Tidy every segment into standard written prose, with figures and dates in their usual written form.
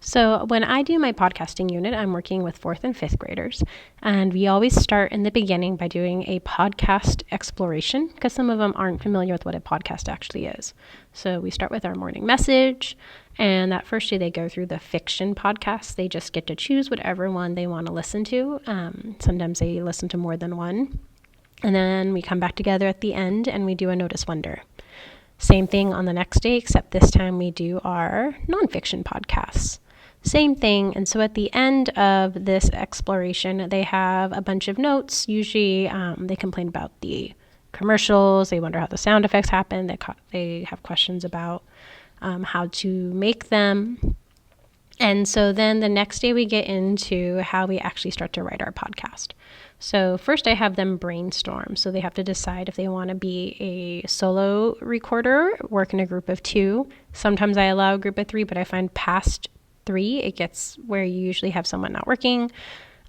So when I do my podcasting unit, I'm working with 4th and 5th graders, and we always start in the beginning by doing a podcast exploration because some of them aren't familiar with what a podcast actually is. So we start with our morning message, and that first day they go through the fiction podcasts. They just get to choose whatever one they want to listen to. Sometimes they listen to more than one. And then we come back together at the end and we do a Notice Wonder. Same thing on the next day, except this time we do our nonfiction podcasts. Same thing. And so at the end of this exploration, they have a bunch of notes. Usually they complain about the commercials. They wonder how the sound effects happen. They have questions about how to make them. And so then the next day we get into how we actually start to write our podcast. So first I have them brainstorm. So they have to decide if they want to be a solo recorder, work in a group of 2. Sometimes I allow a group of 3, but I find past 3, it gets where you usually have someone not working.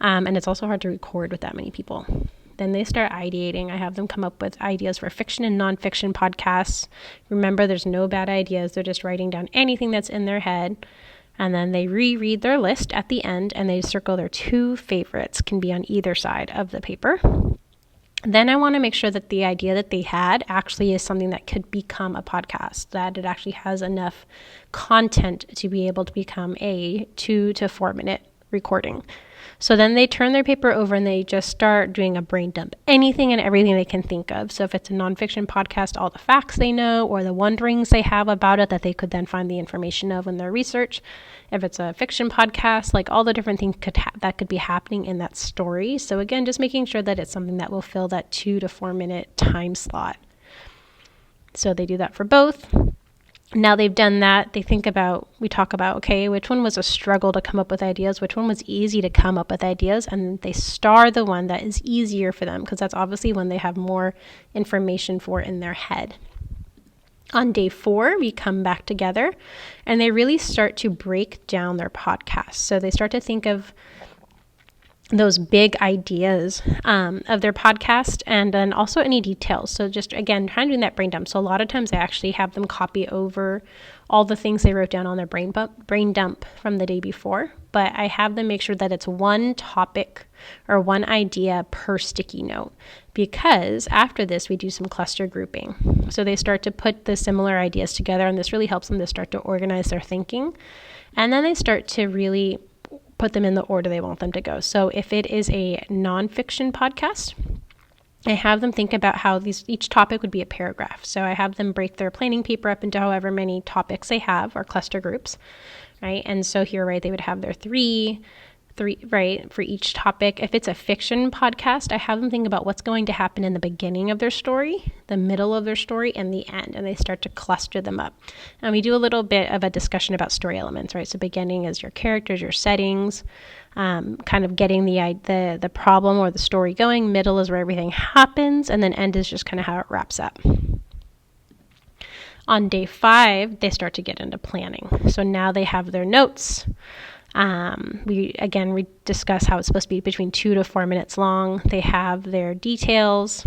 And it's also hard to record with that many people. Then they start ideating. I have them come up with ideas for fiction and nonfiction podcasts. Remember, there's no bad ideas. They're just writing down anything that's in their head. And then they reread their list at the end and they circle their 2 favorites, can be on either side of the paper. Then I want to make sure that the idea that they had actually is something that could become a podcast, that it actually has enough content to be able to become a 2 to 4 minute recording. So then they turn their paper over and they just start doing a brain dump, anything and everything they can think of. So if it's a nonfiction podcast, all the facts they know or the wonderings they have about it that they could then find the information of in their research. If it's a fiction podcast, like all the different things that could be happening in that story. So again, just making sure that it's something that will fill that 2 to 4 minute time slot. So they do that for both. Now they've done that, we talk about, okay, which one was a struggle to come up with ideas, which one was easy to come up with ideas, and they star the one that is easier for them because that's obviously when they have more information for in their head. On day 4, we come back together and they really start to break down their podcast. So they start to think of those big ideas of their podcast and then also any details. So just, again, trying to do that brain dump. So a lot of times I actually have them copy over all the things they wrote down on their brain dump from the day before. But I have them make sure that it's one topic or one idea per sticky note. Because after this, we do some cluster grouping. So they start to put the similar ideas together, and this really helps them to start to organize their thinking. And then they start to really put them in the order they want them to go. So if it is a nonfiction podcast, I have them think about how each topic would be a paragraph. So I have them break their planning paper up into however many topics they have or cluster groups, right? And so here, right, they would have their three, right, for each topic. If it's a fiction podcast, I have them think about what's going to happen in the beginning of their story, the middle of their story, and the end, and they start to cluster them up. And we do a little bit of a discussion about story elements, right? So beginning is your characters, your settings, kind of getting the problem or the story going. Middle is where everything happens, and then end is just kind of how it wraps up. On day 5, they start to get into planning. So now they have their notes. We discuss how it's supposed to be between 2 to 4 minutes long. They have their details,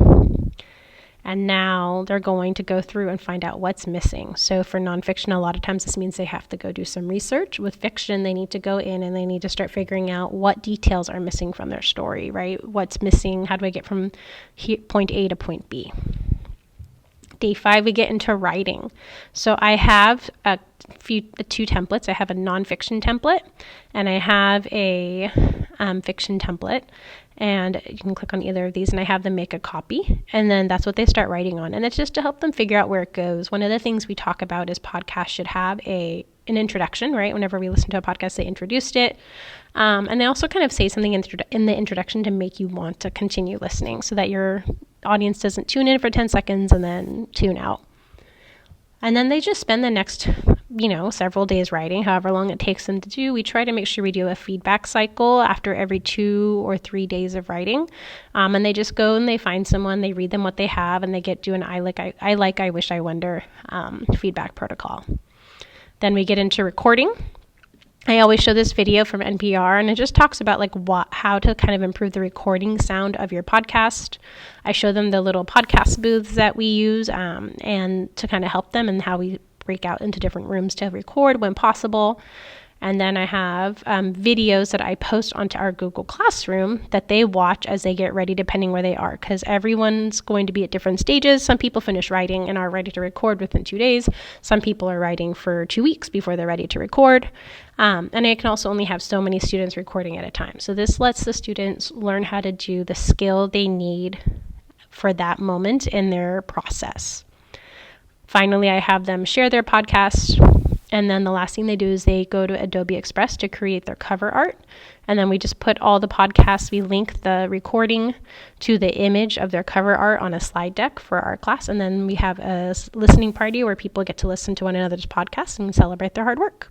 and now they're going to go through and find out what's missing. So for nonfiction, a lot of times this means they have to go do some research. With fiction, they need to go in and they need to start figuring out what details are missing from their story, right? What's missing? How do I get from point A to point B? Day 5, we get into writing. So I have 2 templates. I have a nonfiction template and I have a fiction template. And you can click on either of these and I have them make a copy. And then that's what they start writing on. And it's just to help them figure out where it goes. One of the things we talk about is podcasts should have an introduction, right? Whenever we listen to a podcast, they introduced it. And they also kind of say something in the introduction to make you want to continue listening so that your audience doesn't tune in for 10 seconds and then tune out. And then they just spend the next, several days writing, however long it takes them to do. We try to make sure we do a feedback cycle after every 2 or 3 days of writing. And they just go and they find someone, they read them what they have, and they do an I wish, I wonder feedback protocol. Then we get into recording. I always show this video from NPR, and it just talks about how to kind of improve the recording sound of your podcast. I show them the little podcast booths that we use and to kind of help them and how we break out into different rooms to record when possible. And then I have videos that I post onto our Google Classroom that they watch as they get ready, depending where they are, because everyone's going to be at different stages. Some people finish writing and are ready to record within 2 days. Some people are writing for 2 weeks before they're ready to record. And I can also only have so many students recording at a time. So this lets the students learn how to do the skill they need for that moment in their process. Finally, I have them share their podcast. And then the last thing they do is they go to Adobe Express to create their cover art. And then we just put all the podcasts, we link the recording to the image of their cover art on a slide deck for our class. And then we have a listening party where people get to listen to one another's podcasts and celebrate their hard work.